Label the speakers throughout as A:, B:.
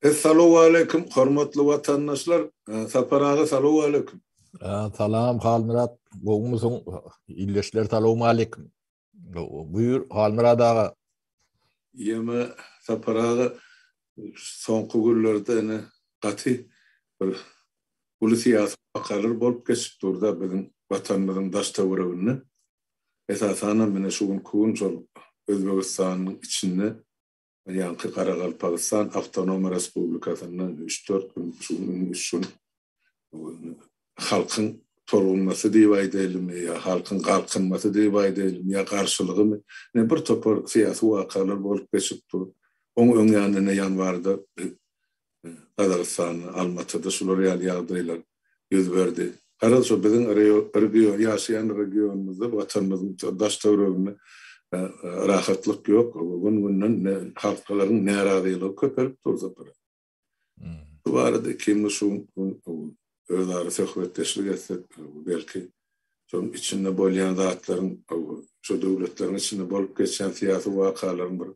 A: Esselamu aleyküm, hormatly vatandaşlar. Saparağı salamu aleyküm.
B: Salam Halmirat, goňumyň illeşler salamu aleyküm. Buyur Halmirat ağa.
A: Yeme saparağı soňky günlerde ene gaty bir ulu siyasi wakalar bolup geçip durda bizim vatandaşyň daştawyryny. Esasana mene şu gün şol Özbegistanyň içinde ýa-ni Garagalpagystan Awtonom Respublikasynyň 3-4 gün şunun üçün halkyň torunmasy diýip aýdylym ýa halkyň galkynmasy diýip aýdylym ýa garşylygy ne bir topar syýasy wakalar bolup geçip dur. Oň ýanyna ýanwarda Gazakystan, Almatyda şular ýagdaýlar ýüz berdi. Garaz şu biziň region ýaşaýan regionumyzda watanymyzyň daştawyryny rahatlyk ýok. Günden halklaryň närazylygy köperip durdy. Bu arada kim şu özleri söhbetleşlik etsek belki şonun içinde bolýan zatlaryň şu döwletleriň içinde bolup geçen syýasy wakalaryň bir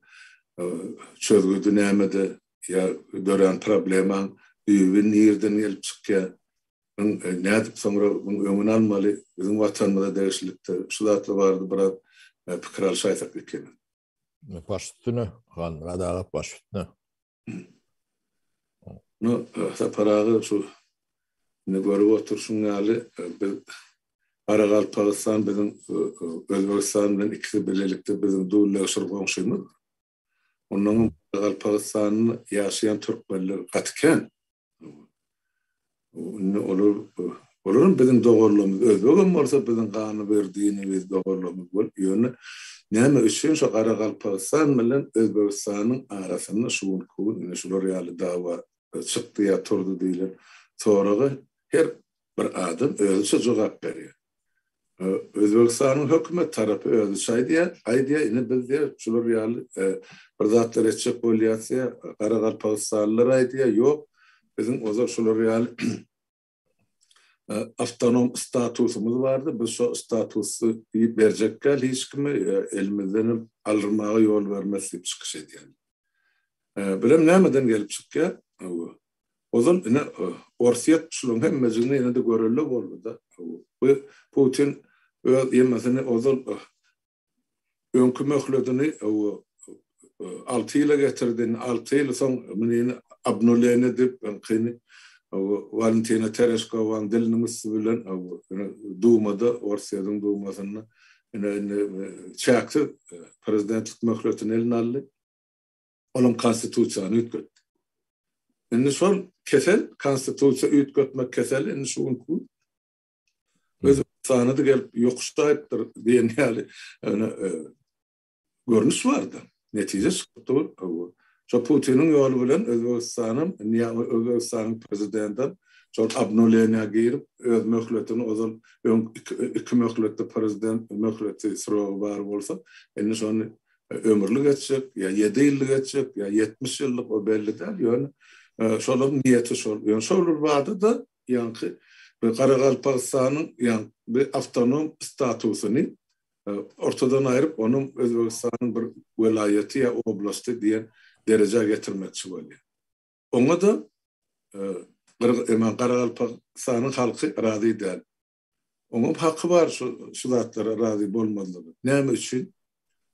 A: çözgüdi nämede ýa dören probleman ýüwün ýerden gelip çykýar. Nädip soňra öňüne almaly bizim watanymyzda degişlikde şu zatlar bardy biraz pikir alşaýsak eken.
B: Başystyny, Halmirat ağa başystyny.
A: No, saparağı şu ne görüp oturşun ýaly biz Garagalpagystan biziň Özbegistan bilen ikisi birlikde biziň dowlatlar goňşymyz. Onuň Garagalpagystanyň ýaşaýan türkmenler gatken. Olaryň biziň dogurlygymyz özbegem bolsa biziň gany berdiğini biz dogurlygymyz bol. Ýöne näme üçin şu Garagalpagstan bilen Özbegistanyň arasynda şu gün şular ýaly dawa çykdy ýa turdy diýiler. Soragy her bir adam özüçe jogap berýär. Özbegistanyň hökümet tarapy özüçe aýdýar, ine bizde şular ýaly bir zatlar etjek bolýarsa Garagalpagstanlylar aýdýar, ýok biziň ozar şular ýaly awtonom statusumuz bardy. Biz şu statusy berjekkä hiç kimi elimizden alyrmaga ýol bermez diýip çykyş edýär. Bilem nämeden gelip çykýar? Ozal ine orsiýet şulun hemmejini ine de görülle boldy da. Bu Putin ýemesini ozal öňkü möhletini 6 ýyla getirdin, 6 ýyl soň meni abnolene dip qyny Valentina Tereshkowaň dilini bilen Dumada Orsiýadyň Dumasyna çäkdi prezidentlik möhletini eline aldy. Olam konstitusiýany ütgetdi. Indi şol kesel konstitusiýa ütgetmek kesel indi şu gün Özbegistanyň gelip ýokuşdaýdyr diýen ýaly görnüş bardy. Netije çykdy. Şu Putin'in ýoly bilen Özbegistanyň prezidenti şol abnolene girip öz möhletini ozal iki möhletde prezident möhleti sıragy bar bolsa indi şonu ömürlük geçecek ýa 7 ýyllyk geçecek ýa 70 ýyllyk o belli däl. Ýöne şolun niýeti şol. Ýöne şol bardy da ýa-ni Garagalpagystanyň ýa bir awtonom statusyny ortadan aýryp onuň Özbegistanyň bir welaýaty ýa oblasty diýen derece getirmekçi bolýar. Oňa da Garagalpagystanyň halky razy däl. Oňa haqqy bar şu zatlara razy bolmalygy. Näme üçin?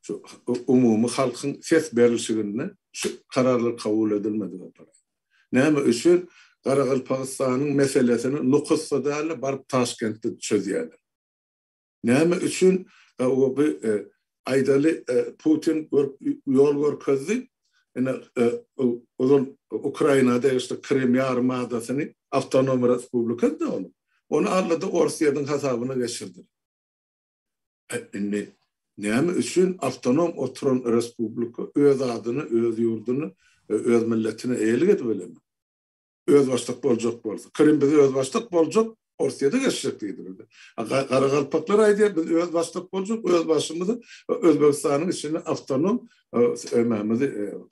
A: Şu umumy halkyň ses berilşiginde şu kararlar kabul edilmedi. Näme üçin Garagalpagystanyň meselesini Nukusda däl barıp Taşkentde çözýärler. Näme üçin o bir aýdaly Putin ýol görkezdi. Ozon Ukraina'da işte Krim Yarımadasyny Awtonom Respublika da onu alladı Orsiýadyň hasabyna geçirdi. Näme üçin Awtonom oturan Respublika öz adyny, öz ýurduny, öz milletini eýlik edip bilen. Öz başlyk boljak bolsa, Krim bize öz başlyk boljak, Orsiýada geçecek diýdi. Garagalpaklar aýdýar, biz öz başlyk boljak, öz başymyzy Özbegistanyň içinde awtonom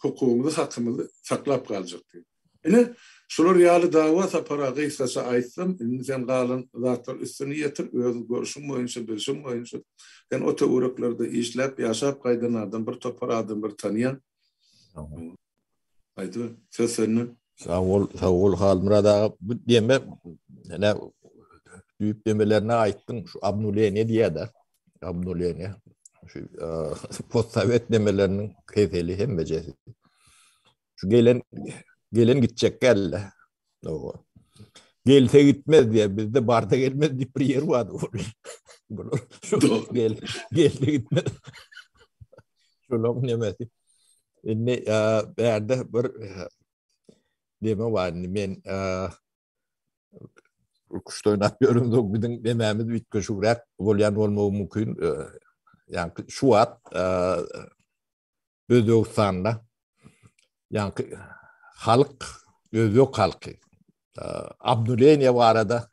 A: hukukumuzy, hakkymyzy saklap galjak diýdi. Ine şular ýaly dawa saparagy ýa aýtsam, indi sen galan zatlar üstüne ýetir, öz görüşüm boýunça, bilşim boýunça. Ben o töwerekleri işläp, ýaşap gaýdanardan bir topar adam bir tanıyan. Aýdy, sesini
B: Sağ ol Halmurada bu deme ne büyük demelerine aittin şu Abnulene diye de Abnulene şu postsovet demelerinin kefeli hem beceri. Şu gelen gidecek gelle. O gelse gitmez diye bizde barda gelmez diye bir yer vardı. Şu gelse gitmez. Şöyle nemesi. Ne berde bir deme var. Men kuş oynatmıyorum da bizim dememiz bitki şurak volyan olmağı mümkün. Yani şu at Özbekistan'da yani halk Özbek halkı Abdüleyne var arada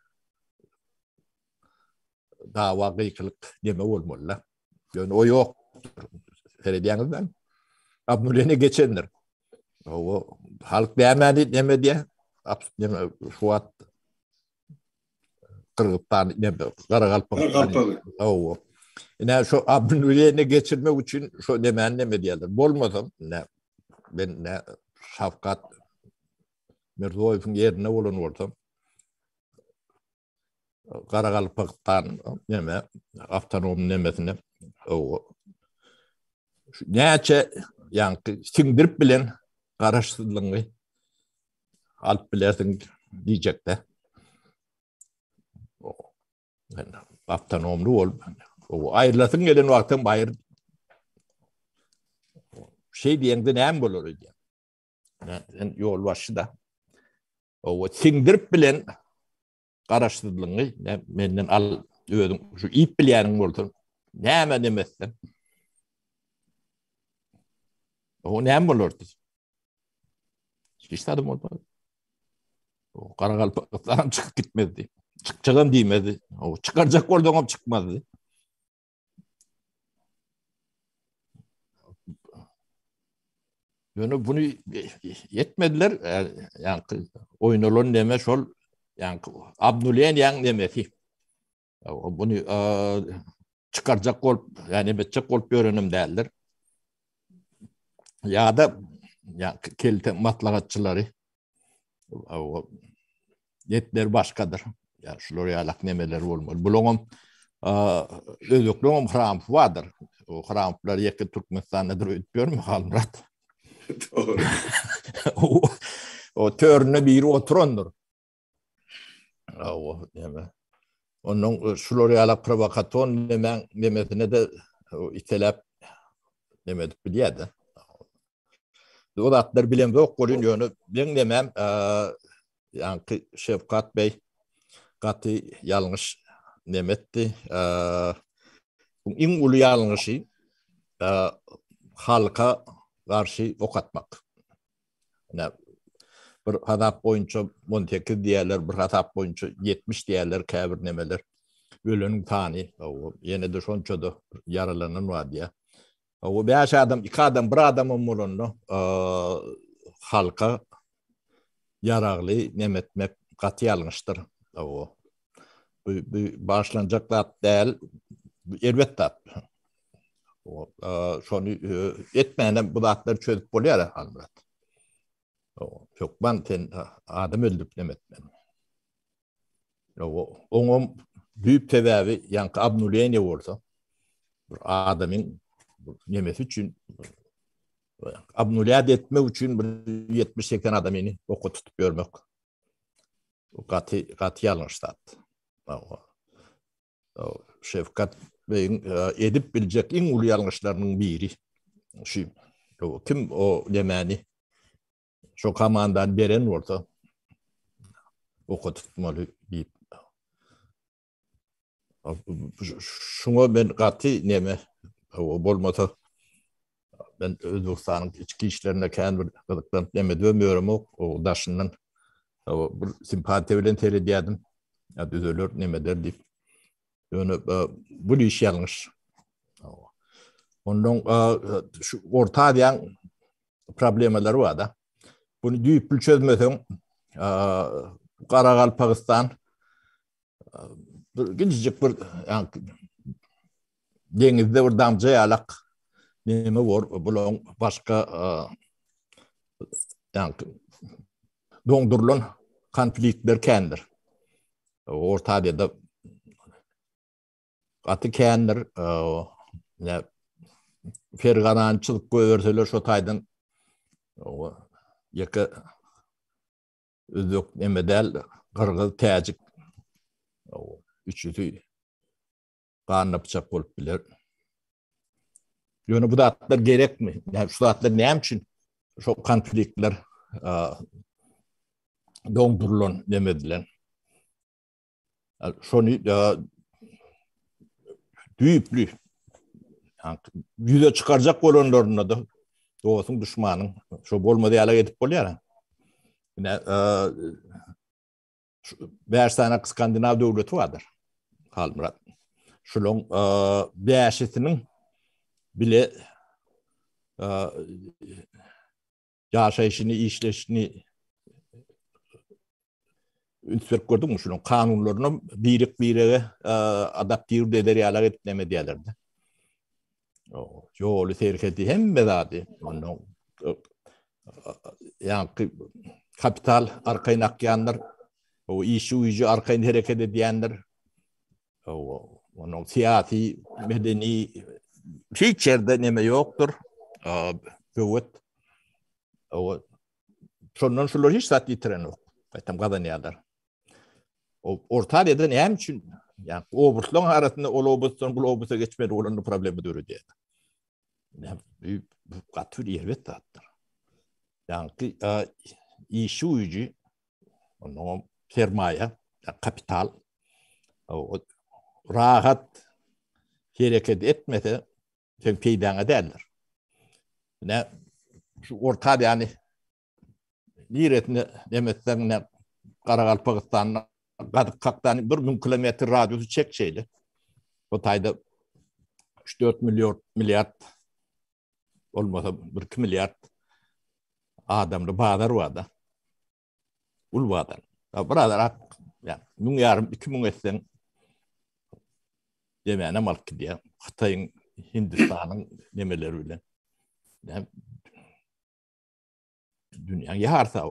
B: dava kıyıklık deme olmalı. Yani o yok. Söylediğinizden Abdüleyne geçenler. O halk demedi diye şu at Kırgızistan, Karakalpak. O. Yani şu Abdüleyne geçirmek için şu demen ne diyorlar. Bolmasam ne ben ne Şafkat Mirzoyev'in yerine olan ortam. Karakalpak'tan neme avtonom nemesine o neçe yani sindirip bilen karıştırılığını alıp bilersin diyecek de o yani avtonomlu ol o ayrılasın gelen vaktin bayır şey diyende ne olur diye yani yol başı da o sindirip bilen karıştırılığını menden al ödüm şu ip bilenin olsun ne demezsen o ne olurdu hiç tadım olmadı. O Karakalpak'tan çıkıp gitmedi. Çıkacağım diyemedi. O çıkaracak oradan çıkmadı. Yani bunu yetmediler. Yani oynalon deme şol yani Abdüleyen yang demesi. Bunu çıkaracak ol yani betçek ol öğrenim derler. Ya da ya kelte maslahatçıları o yetler başkadır. Ya şular yalak nemeler olmalı. Bulunum özöklüğüm hramp vardır. O hramplar yakı Türkmenistan'da ötüyor mu Halmurat?
A: Doğru.
B: O törüne biri oturandır. O deme. Onun şular yalak provokaton demesine de itelap demedik biliydi. O da atlar bilen yok görünüyor. Ben demem yani Şefkat Bey katı yanlış demetti. En ulu yanlışı halka karşı ok atmak. Yani bir hadap boyunca 18 diyerler, bir hadap boyunca 70 diyerler, kabir nemeler. Ölünün tani. Yine de şonça da yaralanan var diye. O beş adam, iki adam, bir adamın mulunu halka yararlı nemetmek katı yanlıştır. O başlanacak da değil, elbette. Şunu etmeyene bu dağıtları çözüp oluyor ya Halmurat. Çok ben adam öldürüp demetmem. Onun büyük tedavi yani Abnuleyne olsa adamın yemesi için Abnuleyne etmek için 70-80 adamını oku tutup görmek. O katı yanlıştı. Şefkat Bey'in edip bilecek en ulu yanlışlarının biri. Kim o demeni şu kamandan beren orta oku tutmalı deyip. Şuna ben katı neme o bolmasa ben Özbekistan'ın içki işlerine kendi kılıktan neme dönmüyorum o daşından o bir simpati bilen teri diyedim. Ya düzülür neme der deyip. Yani bu iş yanlış. Ondan şu orta diyen problemleri var da. Bunu düyüp çözmesen Karakalpakistan gidecek bir yani denizde bir damca yalak neme var. Bunun başka yani doňdurulan konfliktler kendir. Orta Asya'da atı kendir. Ferganançylyk göwerseler şo taýdan ýeke özök nemedel Kırgız, Täjik üçüsi garnapçak bolup biler. Ýöne bu zatlar gerekmi? Yani şu zatlar näme üçin şo konfliktler doňdurulan demediler. Şonu düýüplü yüze çıkaracak bolanlaryna da doýsun düşmanyň şo bolmady ýala edip bolýar. Ine Bersanak Skandinav döwleti vardır. Halmurat. Şuloň beşisiniň bile ýaşaýyşyny, işleşini ünsürk gördüm şunun kanunlaryny birige adaptir eder ýalar etmeme diýerlerdi. Ýoly terkedi hemme zady. Onuň ýa-ni kapital arkaýyn akýanlar, o işi uýjy arkaýyn hereket edýänler, onuň siýasy, medeni hiç ýerde neme ýokdur. Göwet. Şondan şular hiç zat ýitiren ýok. Aýtam gadanýarlar. Orta Asya'da näme üçin ýa obruslan arasynda ol obrusdan bu obrusa geçmedi olan problemi döredi. Bu gatyr ýerbet zatdyr. Ýa-ni işi uýjy, onuň sermaýe, kapital, rahat hereket etmese sen peýdaňa däldir. Şu Orta Asyany niretini demesleň Garagalpagystanyň Gadyk-Kakdan 1000 kilometr radiusy çek şeýle. O taýda 3-4 milyard olmasa 1-2 milyard adamly bazar wada. Ul badar. Birazar ýa 1000-2000 etsen demene malky diýär. Hytaýyň, Hindistanyň nemeleri bilen. Dünýä ýarsa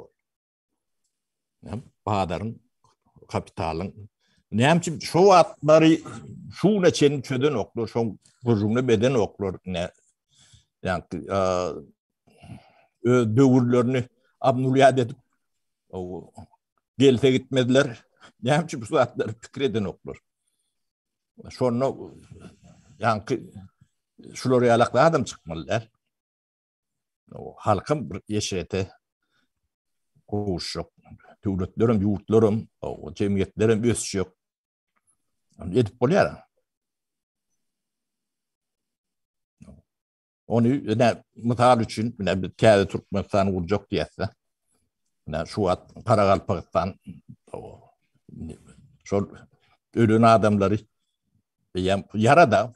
B: badaryň, kapitalyň näme şo watlary şuna çen çöden oklar, şo gurjumly beden oklar ne ýa-ni döwürlerini abnulýat edip gelse gitmediler. Näme bu zatlar pikir eden oklar. Şonu ýa-ni şular ýalakda adam çykmalylar. Halkym bir ýeşete gowuşjak. Döwletlerim, ýurtlarym, jemgyýetlerim ösjek. Edip bolýar. Onu misal üçin bir täze Türkmenistany gurjak diýse. Şu wagt Garagalpagstan şol ölen adamlary ýarada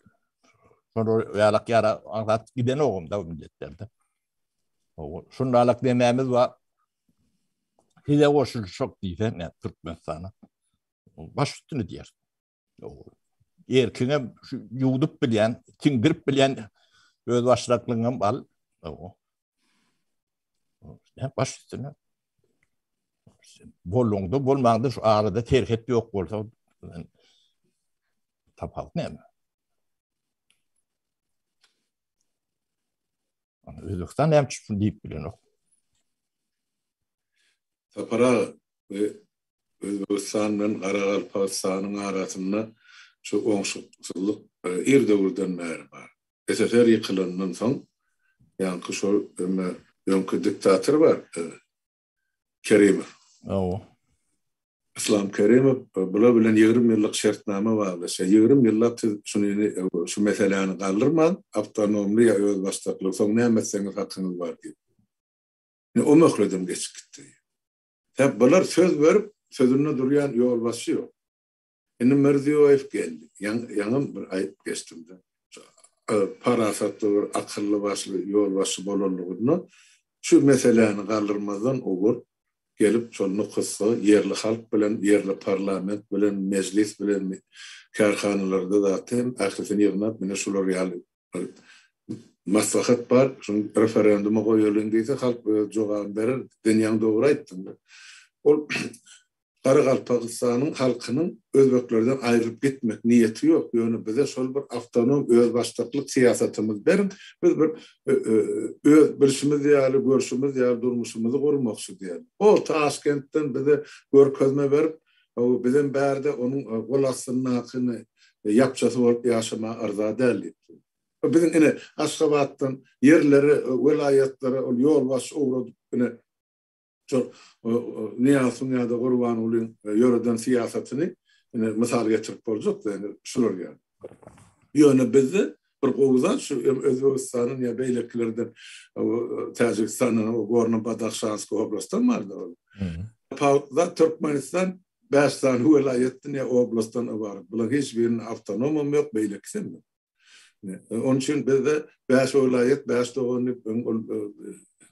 B: şonu ýalak ýara anlat giden ogumda milletlerde. Şunu alak dememiz var. Hize oşul çok diýse ne Türkmenistana. Baş üstüne diýer. Erkine ýuwdup bilýän, tiňdirip bilýän öz başlaklygyň bal. Baş üstüne. Bolluňda bolmaňda şu arada terhet ýok bolsa tapal näme? Özbekistan näme üçin diýip bilen.
A: Tapara ve Özbekistan bilen Garagalpagystanyň arasynda şu oňşuklyk erdewirden bäri bar. SSR ýykylandan soň ýa-ni şol ýönkü diktator bar. Kerimov. İslam Kerimov bular bilen 20 ýyllyk şertnama baglaşa. 20 ýyllap şu meseleni galdyrman, awtonomly ýa öz başlyklyk soň näme etseňiz hakyňyz bar diýip. O möhledem geçip gitdi. Hep bular söz berip, sözüne durýan ýol başy ýok. Indi Mirziýoýew geldi. Ýaňam bir aýyp geçtimdi. Parasatly bir akylly başly ýol başy bolanlygyny şu meseleni galdyrmazdan ogur gelip şonu kıssa yerli halk bilen, yerli parlament bilen, meclis bilen, karhanalarda zaten ahlisini yığınap mene şular ýaly maslahat bar, şun referenduma koyulun diýse halk jogap berer, denýäň dogry aýtdy. Ol Garagalpagystanyň halkynyň özbeklerden aýrylyp gitmek niýeti ýok. Ýöne bize şol bir awtonom öz başlyklyk siýasatymyz berin. Biz bir öz bilişimiz ýaly, görüşimiz ýaly durmuşymyzy gurmakçy diýelim. O Taşkentden bize görkezme berip, o bizim bärde onuň golasyny yapçasy bolup ýaşama arza däl. Bizim ine Aşgabatdan yerleri, welaýatlary, ol ýol baş uğradyp ine Niýasyn ýa-da Gurban ulyň ýöreden siýasatyny misal getirip boljak da şular ýa. Ýöne bizi bir gowzan şu Özbegistanyň ýa beýleklerden Täjikistanyň o Gorny Badaxşansky oblastdan bardy. Da Türkmenistan 5 tane welaýetden ýa oblastdan bar. Bular hiç biriniň awtonomymy ýok, beýleksem. Onun için bizde 5 welaýet, 5 dogany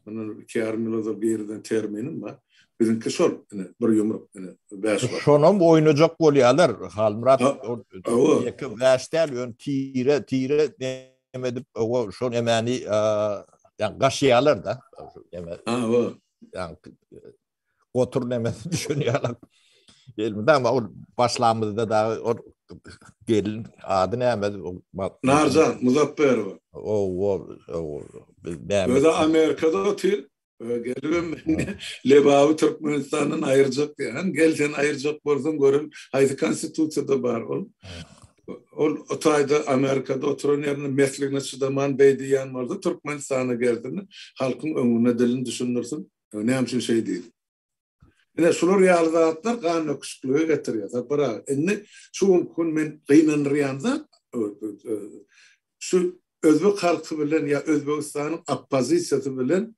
A: onun kârmylyda birden terminim var. Bizimki şol, bir yumruk, beş var.
B: Şonam oýnajak bolýarlar. Halmurat ýeke wäşdäl ýön tire demedip o şol emani ýa gaşýarlar da. Ýa otur nemesi düşünýärler. Gelmedi ama o başlamızda da o gelin adı näme?
A: Narjan Muzafferova. Öde Amerika'da otur. Gelibim Lebavi Türkmenistan'dan ayıracak diyen. Gel sen ayıracak bolsan görün. Haydi konstitüsiyada bar ol. O tayda Amerika'da oturan yerine mesleğine çıdaman bey diyen vardı. Türkmenistan'a geldiğinde halkın öňüne dilini düşünürsün. Ne için şey değil. Ine şular ýalydatlar gany öküşlüğe getirýär. Bara enne şuň gün men gynanýanda şu özbek halky bilen ýa Özbegistanyň oppozisiýasy bilen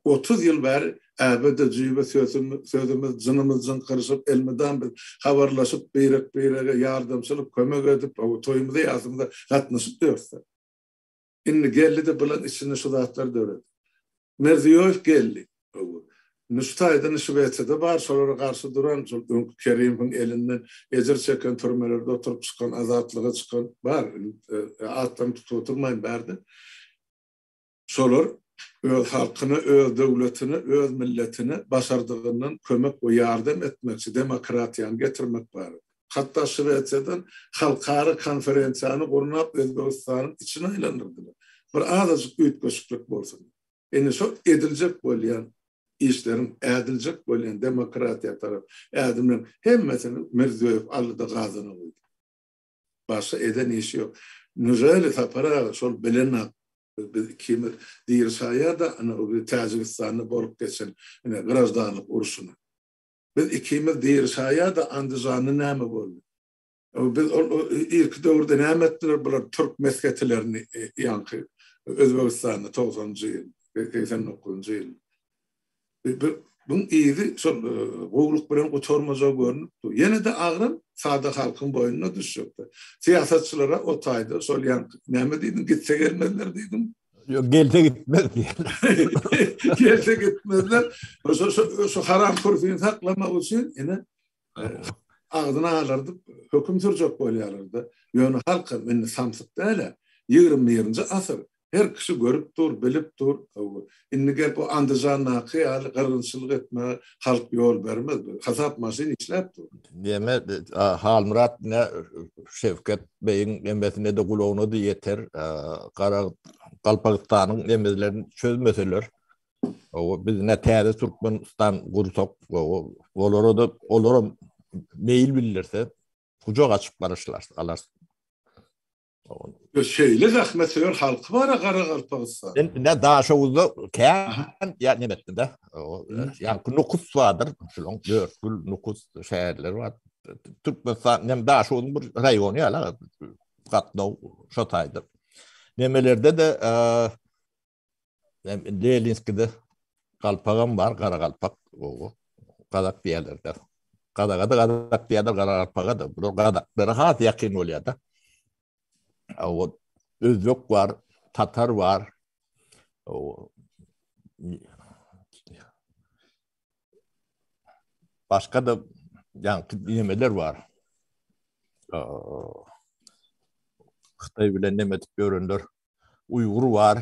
A: 30 ýyl bäri äbede jyby sözümüz jynymyzdan kyrşyp elmeden biz habarlaşyp beýrek ýardamçylyk kömek edip o toýumyzda ýazymda gatnaşyp dursa. Indi geldi de bilen içine şu zatlar döwret. Merziýow geldi. Nüştaydan Şübeyt'de bar şolara karşı duran Kerim'in elinden ecir çeken türmelerde oturup çıkan, azatlığa çıkan var. Attan tuturmayın berdi. Şolar öz halkını, öz devletini, öz milletini başardığından kömek ve yardım etmekçi, demokratiyan getirmek var. Hatta Şübeyt'den halkara konferensiyanı kurunap Özbekistan'ın içine aylandırdılar. Bir azıcık üytköşüklük bolsun. Yani şu edilecek bolyan işlerin edilecek bolyan demokratiya taraf edimlerin hemmesini Mirziyoyev aldı gazını koydu. Başka eden işi yok. Nüzeli tapara şol bilenak kimi diğer şaya da o Tacikistan'ı bolup geçen grajdanlık urusuna. Biz ikimiz diğer şaya da Andijan'ı näme boldu. Biz ilk döwürde näme etdiler bular Türk mesketilerini yankı Özbekistan'da 90-njy ýyl, 89-njy ýyl. Bunun iyisi şol gogluk bilen goçormaja görünüp, ýene de agyram sada halkyň boýnuna düşýärdi. Siýasatçylara o taýda şol yankı näme diýdim, gitse gelmezler diýdim.
B: Yok, gelse gitmez diye.
A: Gelse gitmezler. Şu haram kurfiýini saklamak üçin ene ağzına alırdı, höküm sürjek bolýarlardy. Ýöne halka meni samsyk däle 20-nji asyr her kişi görüp dur, bilip dur. Inni gelip o Andijan'naki ýaly gyrgynçylyk etme, halk ýol bermez. Hasap maşyn işläp dur.
B: Deme Halmurat ne Şevket Bey'in embetine de gulawna da yeter. Galpagystanyň emezlerini çözmeseler. O biz ne täze Türkmenistan gursak, olara meýil bilirse kucak açıp barışlar, alarsın.
A: Şeyle zahmet ýör halky bara Garagalpagystan.
B: Ne daha şowuzda kän ya nemetdi de. Ya nukus vardır. Şolong 4 nukus şäherler var. Türkmenistan nem daha şowuzun bir raýony ýa-la gatnaw şotaýdyr. Nemelerde de Lelinskide Galpagam var, Garagalpak o Gadak diýerler. Gadak diýerler Garagalpaga da. Bu Gadaklara hat ýakyn bolýar da. O Özbek var, Tatar var. O başka da yankı dinlemeler var. Xitay bilen nemetip görünür. Uygur var,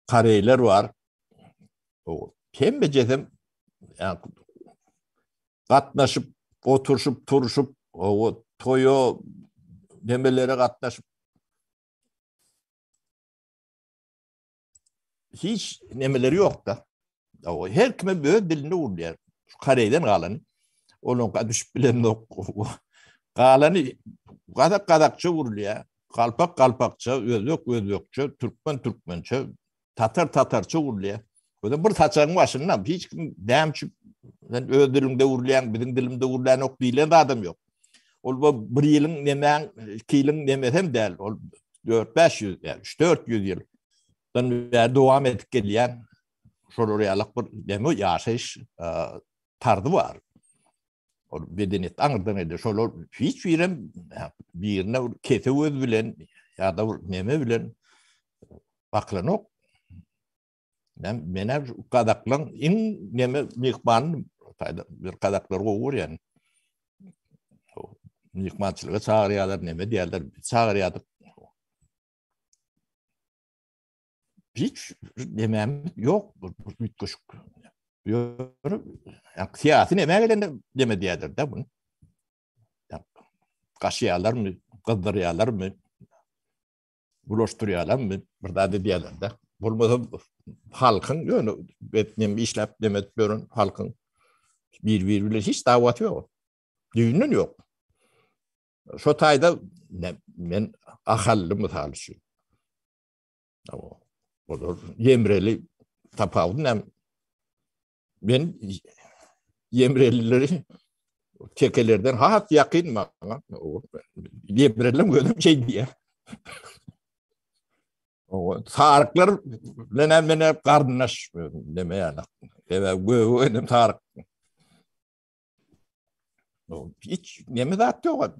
B: Kareyler var. O hem becedem yani katnaşıp, oturuşup, turuşup, o toyo demelere katnaşıp hiç nemeleri yok da. O her kime böyle dilini uğurluyor. Kareyden kalanı. Onun kadış bilen yok. Kalanı kadak kadakça uğurluyor. Kalpak kalpakça, özök özökçe, Türkmen Türkmençe, Tatar Tatarça uğurluyor. O da bir taçanın başından hiç kim demçi öz dilimde uğurlayan, bizim dilimde uğurlayan yok diyen de adam yok. O bir yılın nemen, 2 yılın nemesem değil. O 4-500, yani 3-400 yıl. Devam edip gelen şolaryalıq bir demi yaşayış tardı var. O bedenet anırdan eder. Şolar hiç birine kete öz bilen ya da neme bilen baklanok. Mene kadaklan in neme mihman bir kadaklar olur yani. Mihmançılığa çağırıyorlar neme diyorlar. Çağırıyorlar. Hiç demem yok. Büyük yani siyasi neme gelen deme diyorlar da bunu. Yani kaşıyalar mı, kızdırıyorlar mı, bulaştırıyorlar mı? Burada da diyorlar da. Bulmadı halkın, yani benim işlep demet görün halkın birbirine hiç davatı yok. Düğünün yok. Şu tayda ben ahallı mıtalışım. Olur. Yemreli tapavdım. Ben Yemrelileri tekelerden hat yakın mı? Yemreli'm gördüm şey diye. O tarıklar ne kardeş deme yani. Evet benim tarık. Hiç neme de yok.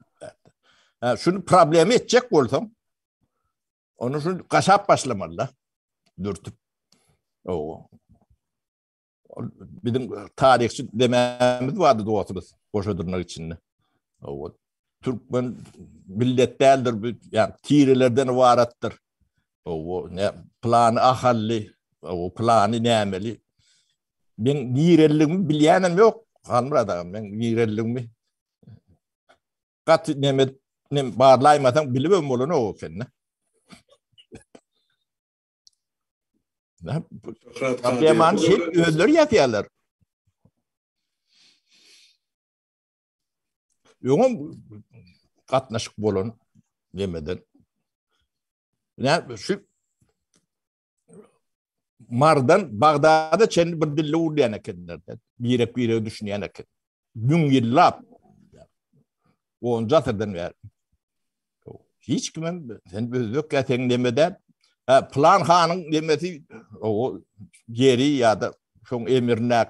B: Şunu problemi edecek olsam onu şu kasap başlamalı. Dürtüp. O bizim tarihçi dememiz vardı doğasımız. Boşadırmak için. O Türkmen millet değildir. Yani tirelerden varattır. O ne planı ahalli. O planı nemeli. Ben nirelliğimi bilyenim yok. Kanmırada ben nirelliğimi. Kat nemet bağırlaymadan bilmem olunu o kendine. Yaman şey öldür yapıyorlar. Yoğun katnaşık bolun demeden. Yani şu Mardan Bağdat'da kendi bir dille uğrayan ekenlerden. Bir düşünen eken. Gün yıllap. Onca atırdan ver. Hiç kimem sen özlük eten demeden plan hanın demesi o yeri ya da şu emirine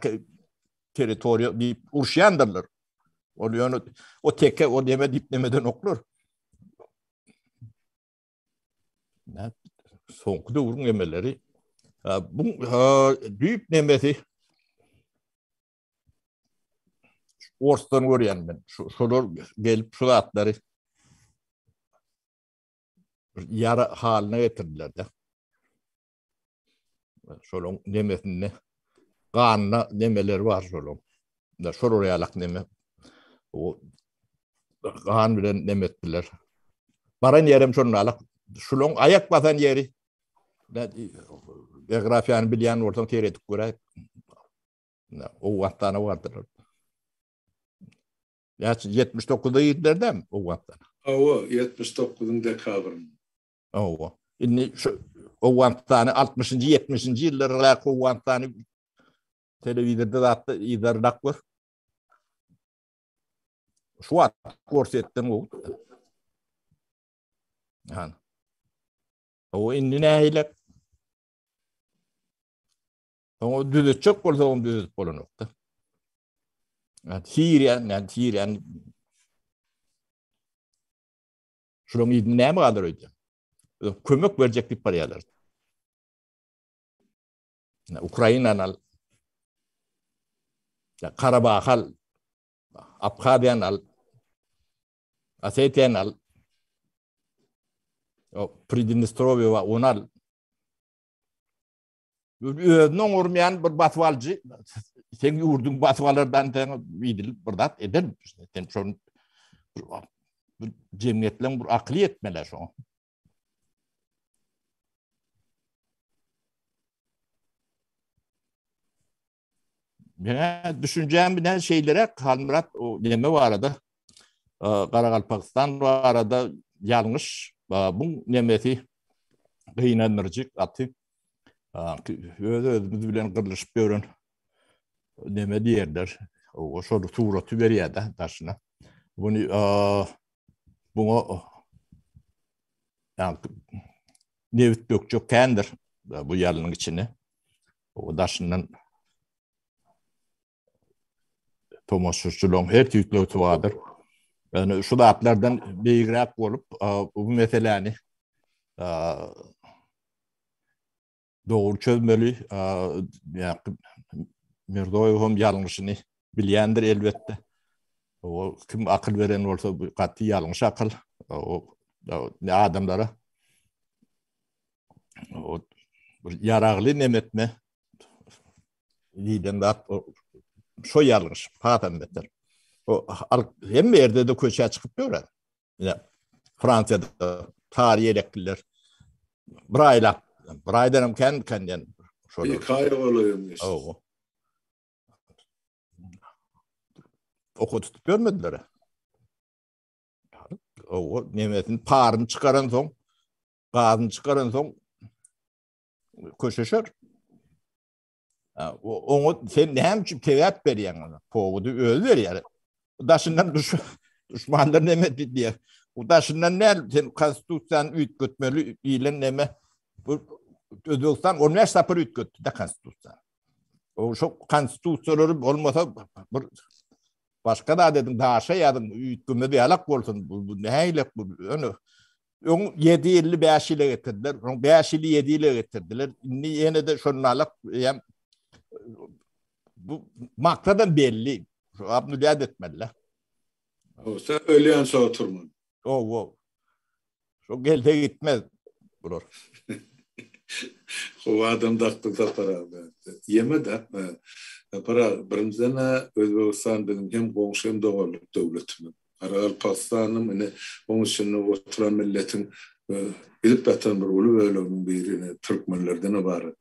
B: teritoriyo deyip urşiyandırlar. O teke o deme deyip demeden okulur. Sonkuda urun emeleri. Bu büyük nemesi Ors'tan görüyen ben. Şolar gelip şu atları yarı haline getirdiler de. Şolun nemesinde kanına nemeler var şolun. Şol oraya alak neme. O kan bilen nemettiler. Baran yerim şonun alak. Şolun ayak basan yeri. Geografiyanı bilen ortadan teredik göre. O vaktana vardır. Ya 79'da yedilerdi mi o vaktana?
A: O 79'un dekabrında.
B: O. Şimdi o vaktana 60. 70. yıllara o vaktana televizyonda da hatta idardak var. Şu an korsettim o. Yani. O inni neyle? O düzecek olsa onu düzecek olan nokta. Yani şunun inni ne mi kadar öyle? Kömek verecek bir parayalar. Ukrayna'nın Karabağ'al, Abkhazyan'al, Asetya'nal, O Pridnestrovye ve Onal özüne ormayan bir batvalcı sen yurdun batvalardan idil birdat eder. Sen şonu bir cemiyetle bir akli etmeler şu. Ben düşüneceğim bir şeylere Halmurat o deme var arada. Karakalpakistan var arada yanlış. Bu nemeti kıynanırcık atı. Özümüz bilen kırılışıp görün. Neme diyerler. O şöyle tuğratı veriyor da taşına. Bunu yani nevit dökçük kendir bu yalının içine. O taşından Thomas Schulz'un her tüyüklü vardır. Yani şu da atlardan beygrak olup bu meseleni doğru çözmeli. Yani Mirdoyev'un yanlışını bilyendir elbette. O kim akıl veren olsa bu katı yanlış akıl. O ne adamlara o yararlı nemetme diyden de şu yanlış paten beter. O hem yerde de köşeye çıkıp gören. Yani Fransa'da tarihi elektriler Bray'danım kendin
A: şöyle kayıp oluyormuş.
B: Oku tutup görmediler. O nimetin parını çıkaran son, gazını çıkaran son köşeşer. Onu sen ne hem tevap veriyorsun ona. Poğudu öldür yani. Daşından düşmanlar nemeti diye. O daşından ne sen konstitusyon üyt götmeli ilen neme. Özbekistan 15 sapır üyt götü de konstitusyon. O şu konstitusyoları olmasa başka da dedim daha şey yadım üytgümde bir alak olsun. Bu ne eylek bu. Onu 7 yıllı 5 ile getirdiler. 5 yılı 7 ile getirdiler. Yine de şunun alak bu maktadan belli. Abnüliyat etmeliler.
A: Sen öleyen sonra oturman.
B: Şu gelde gitmez.
A: O adam da para. Yeme de para birimizden Özbekistan benim hem komşu hem doğruluk devletimin. Karakalpakistan'ım onun için oturan milletin bilip batan bir ulu bölümün birini Türkmenlerden ibaret.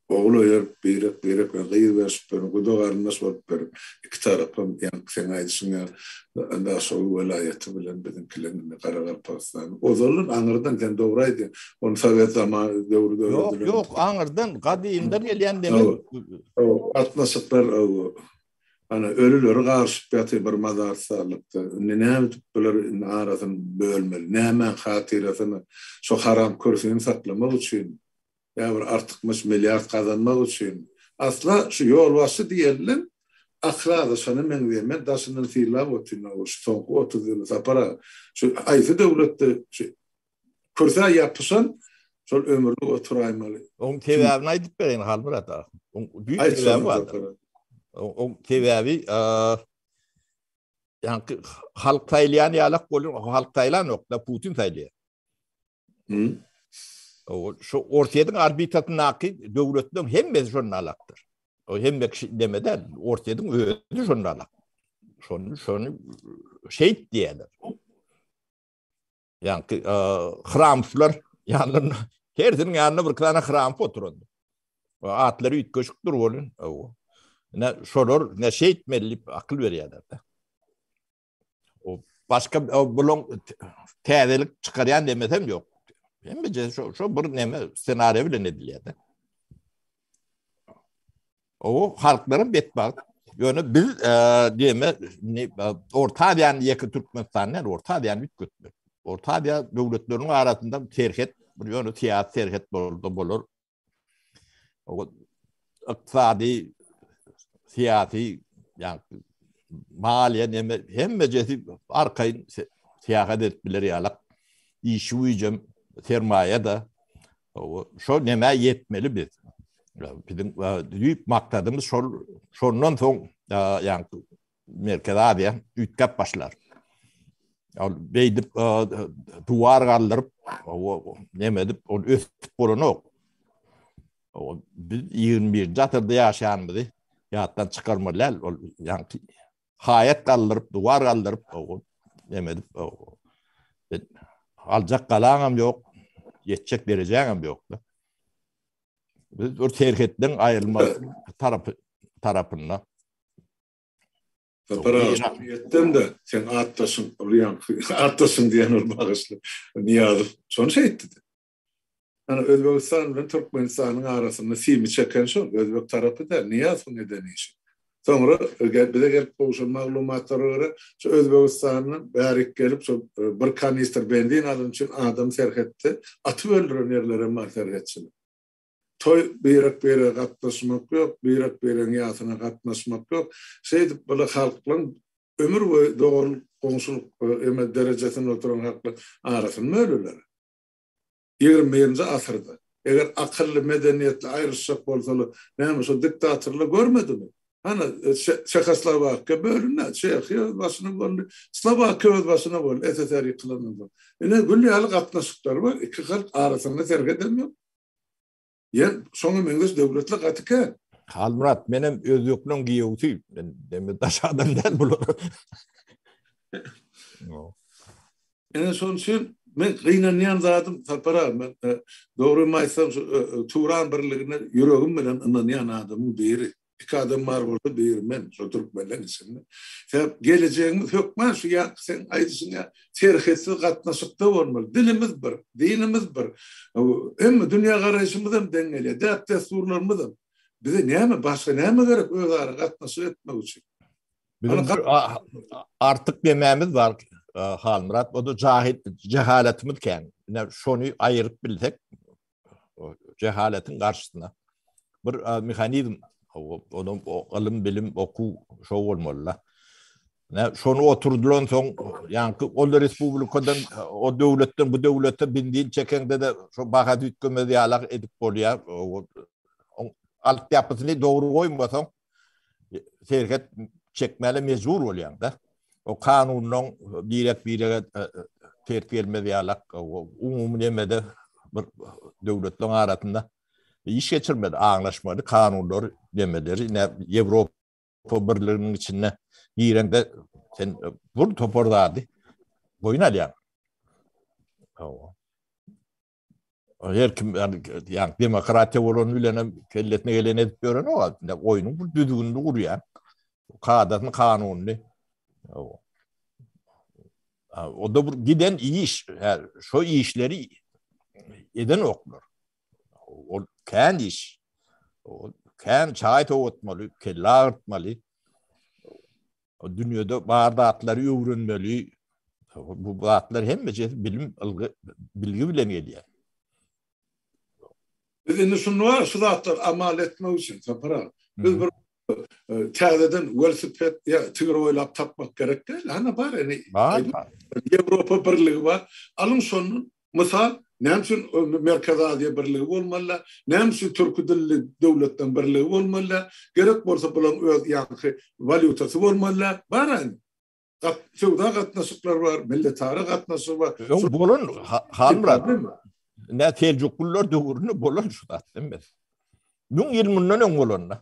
A: Oğlu yer biyrek ve gıyır verip verin. Bu doğarınız olup verin. İki tarafım yani sen aydısın ya daha sonra velayeti bilen bizimkilerin Karakalpakistan. O zaman Anır'dan sen doğraydı. Onu Sovyet zamanı doğru.
B: Yok Anır'dan kadiyimden gelen demek.
A: O atlasıklar hani ölüleri karşı bir madar sağlıkta. Ne böyle arasını bölmeli. Ne hemen hatiratını şu haram kürsünü saklamak için. Yani artık milyar kazanmak için. Asla şu yol başı diyelim. Akrada sana men diyemem. Daşının filan otuna o son 30 yıl sapara. Şu ayfı devlette kürsa yapısan sol ömürlük oturaymalı.
B: On tevabına edip verin Halmurat'a. Büyük tevabi vardır. O tevabi yani halk taylayan yalak olur. Halk taylayan yok da Putin taylayan. Şu ortadan arbitatınaki devletinin hem jurnalaktır. O hem demeden ortadan öyle jurnalak. Şunu şey diyeler. Yani hramslar yanına herinin yanına bir tane hram oturdu. O atları ütköşüktür olun. Ne şolor ne şey etmeli akıl veriyorlar da. O başka bulun tedelik çıkarayan demesem yok. Hem şu bir neme senaryo bile ne diliyordu. O halkların betbağı. Yani biz diyeme Orta Asya'nın yakın Türkmenistan'ın Orta Asya'nın bütkötmüyor. Orta Asya devletlerinin arasında terhet, bir yönü tiyat terhet olur. O iktisadi, siyasi, yani maliye neme hem meclisi arkayın siyaset etmeleri yalak. İşi uyacağım sermaye da şu neme yetmeli biz. Bizim büyük maktadımız şundan son yani Merkez Asya ütkap başlar. beydip duvar kaldırıp nemedip onu ötüp bolan ok. Biz 21 jatırda yaşayanmyzy ýatdan çıkarmalar. Yani hayat kaldırıp duvar kaldırıp nemedip aljak galaňam yok, yetjek derejeňam yok. Biz o terhetden ayrılmaz tarapynda.
A: Yettim de sen attasın, oraya attasın diyen ol bağışlı. Niyazov şonu şey etti. Yani Özbekistan ile Türkmenistan'ın arasında simi çeken şu, Özbek tarafı da Niyazov nedeni işi. Sonra bize gelip boşun maglumatlara göre şu Özbekistan'ın bärik gelip şu bir kanister benzin alın için adam serhetti. Atı öldüren yerlere mar serhetçiler. Toy birak gatnaşmak yok, birak ýasyna gatnaşmak yok. Şeydip böyle halklan ömür boyu doğru konsuluk eme derejesinde oturan halklar arasında möleler. 20. asırda. Eger akıllı medeniyetli ayrışsak bolsalı, näme şu diktatörlük görmedimi? Hani Çekoslovakya bölünne, Çekya başına boldy, Slovakya başına boldy, SSR yıkılanında. Ene güllü ýaly gatnaşyklar var, iki halk arasında terk edilmiyor. Yani soňa meňzeş döwletli gatyke.
B: Halmurat, menem özüklüň giýewsi, ben deme daş adam däl bolar.
A: Ene şoň üçin men gynanýan zatym tapara, men dogry aýtsam Turan birligine ýüregim bilen ynanýan adamyň biri. İki adam var bolsa biri men, şu Türkmenler içinde. Sebäp geleceğimiz hökmen şu ýa sen aýdyşyň ýa terhesi gatnaşykda bolmaly. Dilimiz bir, dinimiz bir. Emmi dünýä garaýşymyz hem deňeli, dasturlarymyz hem. Bize näme başga näme gerek özara gatnaşyk etmek üçin?
B: Artık dememiz var Halmurat, o da cehaletimiz ken. Şonu ayırıp bilsek, cehaletin karşısına bir mekanizm, onun ilim bilim oku şo bolmaly. Şonu oturdulan soň, yani o respublikadan, o döwletden bu döwlete bindiğin çekende de şu baha dütkümedi ýalak edip bolýar. Alt ýapysyny dogry goýmasaň, serket çekmeli mecbur bolýan da. O kanunyň direk terk gelmedi ýalak, umumy nemede bir döwletler arasynda iş geçirmedi, aňlaşmady, kanunlar demeleri, Ýewropa birliginiň içinde giýrende sen bur topordardy. Boyun alýan. Her kim yani demokratiya bolan bilen kelletine gelen edip gören o oyunun bu düdügünü kurýar. Kadatyny kanuny. O da giden iyi iş. Şu işleri eden oklar. O kendi iş. O kendi çay toğutmalı, kelle ağırtmalı. O dünyada bardatları öwrenmeli. Bu bardatlar hem bilim, bilgi bilen geliyor. Biz
A: indi şunu var, şu zatlar amal etmek için tapara. Biz bir täzeden velosiped ya tügür oylap tapmak gerek değil. Hani var yani Ýewropa birligi var. Alın şonun misal näme Merkez Aziýa birligi bolmaly, näme türk dilli döwletden birligi bolmaly, gerek bolsa bulan öz ýa-ni valyutasy bolmaly. Bar yani. Şowda gatnaşyklar var, milletary gatnaşyk var.
B: Bolun Halmurat. Ne teljukullar döwrüne bolan şu da demez. Nün ilminden öň bolanlar.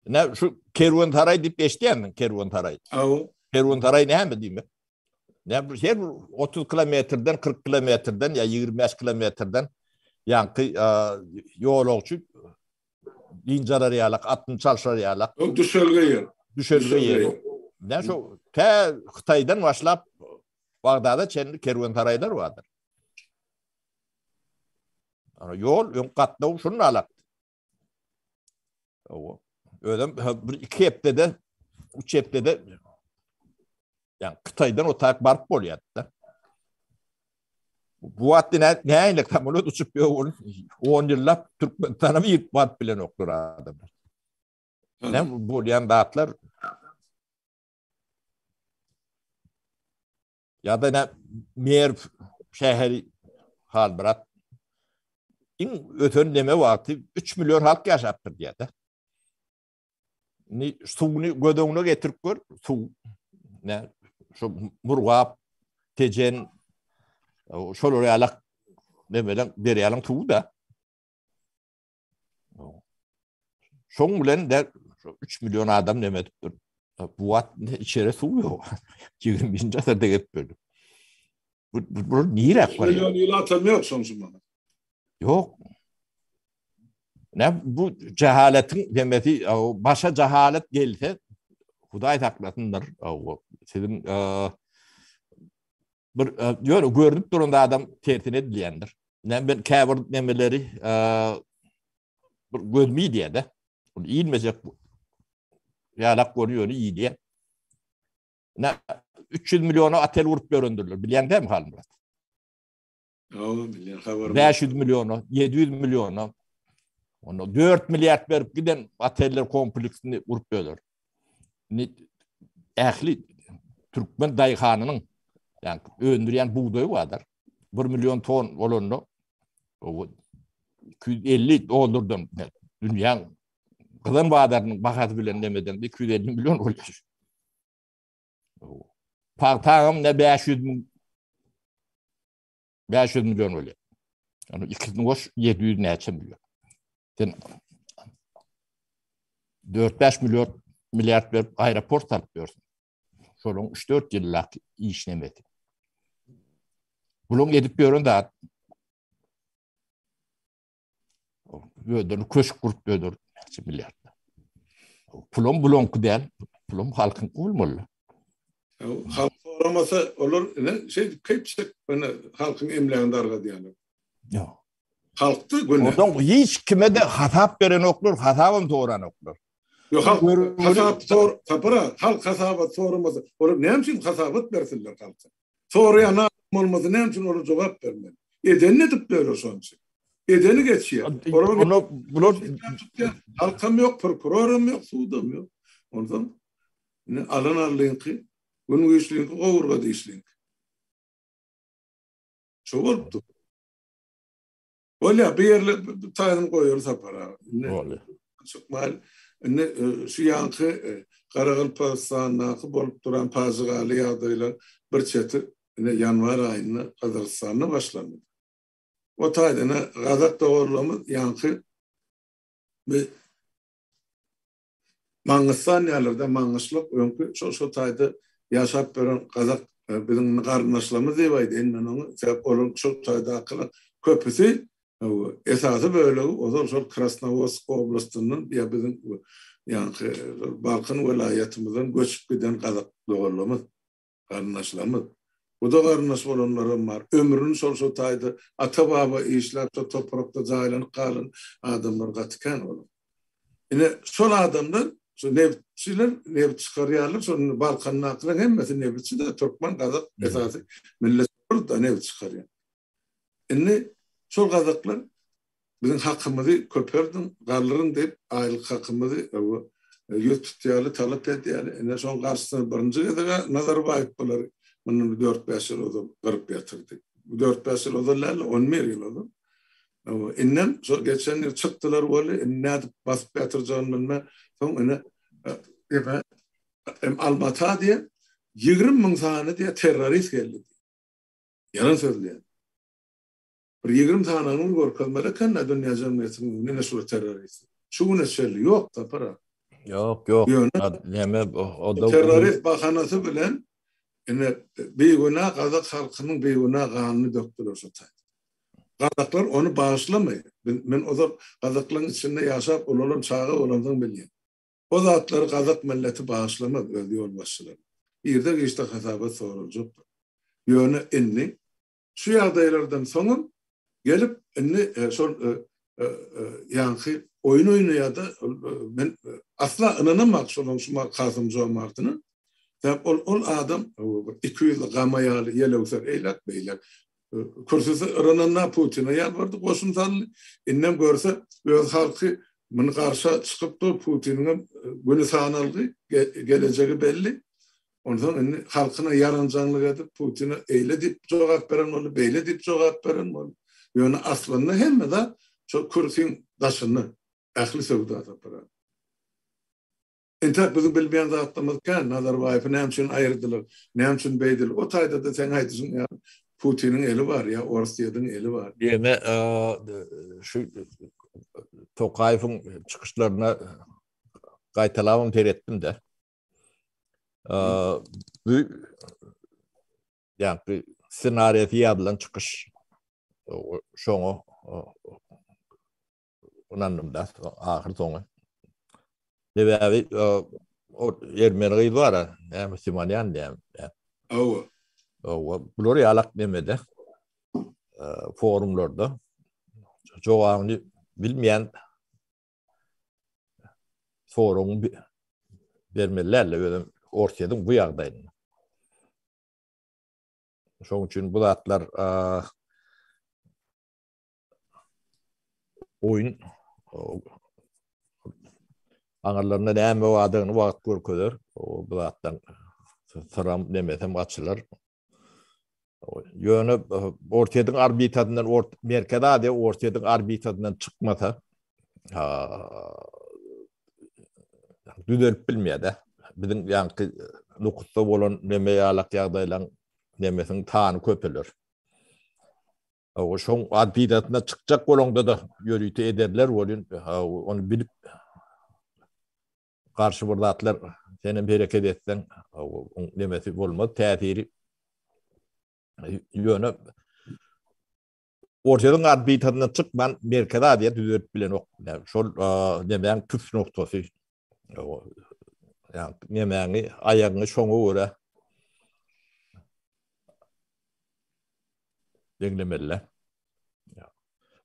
B: Ne şu kerwantaray diýip eşdiýämmi? Kerwantaray. Kerwantaray näme diýmek? Ne her 30 kilometrden 40 kilometrden ya 25 kilometrden ýanky ýolagçy dinjarar ýalak, atny çalşar ýalak.
A: Düşelge ýer.
B: Düşelge ýer. Ne şu Hytaýdan başlap Bagdada çenli kerwantaraylar vardır. Yol ön katlaw şunu alak. Ödem bir iki hepde de üç hepde de yani Hytaýdan o taýak barıp bolýar da. Bu wagtda näýle tamolat uçup ýol 10 ýyllap Türkmenistana ýyp barıp bilen oklar adamlar. Ne bolýan dağıtlar ya da ne Merv şäheri Halmurat ötön deme wagty 3 milyon halk ýaşapdyr diýär da. Suwny gödöňüne getirip gör, suw ne şu murgap tejen şol realak demelen berýalyň tuğu da. Şoň bilen de 3 milyon adam demedipdir. Bu wat içeri suw ýok. 21-nji asyrda getmedi. Bu nirek var?
A: Milyon ýyl atam ýok soňsuma.
B: Yok. Ne bu cehaletin demeti başa cehalet gelse Hudaý taklatındır. Sizin bir diyor görünüp duranda adam tertine edilýändir. Ben käbir nemeleri bir gözmi diye de. Onu iýilmejek bu. Ýalak görýär iyi diye. Ne 300 milyona atel vurup göründürler. Bilýän dem halmaz.
A: Bilýän habar.
B: 500 milyona, 700 milyona. Onu 4 milyar berip giden ateller kompleksini vurup görür. Ähli Türkmen daýhanynyň yani öndürýän buğdaý bardyr. 1 milyon ton bolondy. O 250 doldurdum. Dünýäň gyzyn badarynyň bahasy bilen demeden 250 milyon bolýar. Partagym ne 500 milyon bolýar. Yani ikisini goş 700 näçe milyon. Sen 4-5 milyar verip aeroport alıp diyorsun. Şolun 3-4 yıllık işlemedi. Bulun edip görün da ödünü köşk kurup ödür milyar. Pulum kudel, pulum halkın kulmalı.
A: Halk soramasa olur, kayıpsak halkın emleğinde arga diyanı.
B: Yok.
A: Halktı günü.
B: Ondan hiç kime de hatap veren okulur, hatapım doğuran okulur.
A: Yok halk hasap sor tapara halk hasabat sormasa olur ne için hasabat versinler halka. Soruya ne olmadı ne için onu cevap vermeli. Eden ne dip böyle sonuç. Edeni geçiyor.
B: Bunu
A: halkam yok, prokurorum yok, suudum yok. Ondan ne alan linki, bunu işlinki, ovurga işlinki. Çok oldu. Öyle bir yerle tayını koyuyoruz tapara.
B: Öyle.
A: Çok mal şu yankı Qaraqalpastan'nakı bolup duran Pazıgaly ýagdaýlar bir çeti yanvar aýyna Qazaqstanda başlandy. O taýda Gazak dogurlamy yankı bir Mangusstan ýerlerde maňyşlyk öňkü şo taýda ýaşap beren Gazak biziň garnaşlarymyz diýip enden onu sebäp bolan şo taýda akyl köpüsi esasy böyle o şol Krasnoyarsk oblastynyň ýa biziň yani Balkan vilayetimiziň göçüp giden Gazak dogurlarymyz, garnaşlarymyz. Bu da garnaş bolanlarym bar. Ömrüni şol taýda ata-baba işläp şo toprakda jaýlanyp galan adamlar gatkan bolar. Ine şol adamlar şo neftçiler neft çykarýarlar, şo Balkan naklyň hemmesi neftçi de Türkmen Gazak esasy milletler da neft çykarýar. Ine şol Gazaklar bizim hakkımızı köperdin, garların deyip aylık hakkımızı yüz tutyalı talep ediyali. En son karşısına birinci gedege Nazarbayev bolar. Bunun 4-5 yıl oda kırıp yatırdı. 4-5 yıl odalarla 11 yıl oda. Ennen geçen yıl çıktılar böyle, enne basıp yatıracağını bilme. Sonra Almata diye 20.000 tane diye terörist geldi. Yalan söylüyor. Bir 20 tananyň gorkalmada kanna dünýä jemgyýetiniň näme şol terörist. Şuňa şerli ýok da para.
B: Yok. Näme o da
A: terörist bahanasy bilen ene beýguna Gazak halkynyň beýguna ganyny dökdiler şo taýda. Gazaklar onu bağışlamaýar. Men o da Gazaklaryň içinde ýaşap olalan çağı olandan bilýän. O zatları Gazak milleti bağışlamaz öz ýol başçylary. Ýerde geçdi hasabat soruljak. Ýöne inni şu ýagdaýlardan soňra gelip şol yankı oyun oynaýarda men asla inanamak şolun Kasım Jomartyny. Ol adam 200 gamaýaly ýelewser eýlek beýlek. Kursysy ırananna Putin'e ýalbardy goşunsaly innem görse öz halky muny garşa çykypdy Putin'in güni sanaldy gelejegi belli. Ondan halkyna yaranjanlyk edip Putin'e eýle dip jogap beren bolu, beýle dip jogap beren bolu. Ýöne aslynda hemme de şo kursyň daşyny ähli sowda tapar. Entek bizim bilmeyen zatlamazken Nazarbayev'i ne için ayırdılar, ne için beydiler. O tayda da sen haytısın ya Putin'in eli var ya, Rusya'nın eli var.
B: Deme şu Tokayev'in çıkışlarına qaytalamam terettim de. Bu yani senaryo yadılan çıkış şoňa onanımda ahir soňa. Debebi o Ermeni var ya, Müslümanyan diye. O bular yalak demede. Forumlarda cevabını bilmeyen forum vermelerle böyle ortadan bu yağdaydı. Şoň üçin bu zatlar oyun anarlarına näme wadygyny wagt görkezler. O bu zatdan sıram demesem açylar. Yönü ortadan arbitratından merkeze de ortadan arbitratından çıkmasa düzelip bilmeyede. Bizim yani nukutta bolan neme yalak ýagdaýlaryň nemesiň taany köpeler. O şoň arbitratına çıkacak bolanda da ýörüýte ederler bolun. Onu bilip karşı burdatlar senin bereket etsen nemesi bolmaz. Täsiri yönü ortadan arbitratına çıkman merkeze diye düzelip bilen ok. Yani şol nemeň püf noktası. Yani nemeňi ayagyny şoňa göre deglemeler.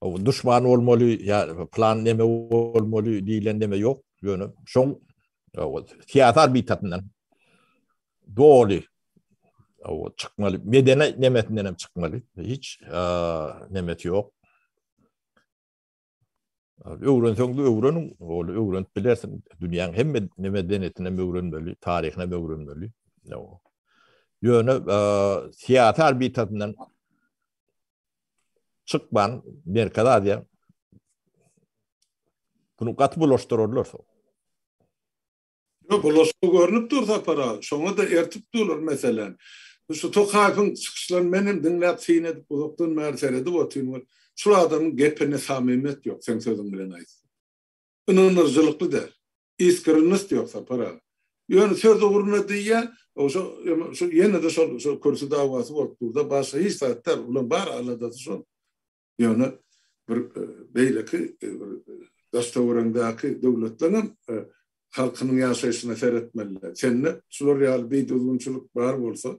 B: O düşman olmaly, ya plan neme olmaly diýilen neme ýok. Ýöne şoň siyasi arbitratyndan doli o çıkmaly. Medene nemetinden hem çıkmaly. Hiç nemeti ýok. Öwrenseň de öwrenin, ol öwrenip bilersin. Dünýäň hemme medeniyetine öwrenmeli, taryhyna öwrenmeli. Ýöne siyasi arbitratyndan çıkman merkeze diye bunu gat bulaştırırlar.
A: Yok, bulaşık görünüp dursa para. Şoňa da ertip durlar meselen. Şu Tokayev'in çıkışlarını benim dinläp fiýin edip uzakdan merseledi otyn. Şu adamın gepine samimiyet yok. Sen sözün bilen aýtsyn. Inanırjylykly der. İskiriniz ýoksa para. Ýöne söz ugruna diýe, o şu ýene de şu kürsü dawasy bolup durda başga hiç saatlar ulan bar alada şu. Ýöne bir beýleki daştawrandaki döwletleriň halkynyň ýaşaýyşyna seretmeliler. Senne şular real beýdozgunçylyk bar bolsa,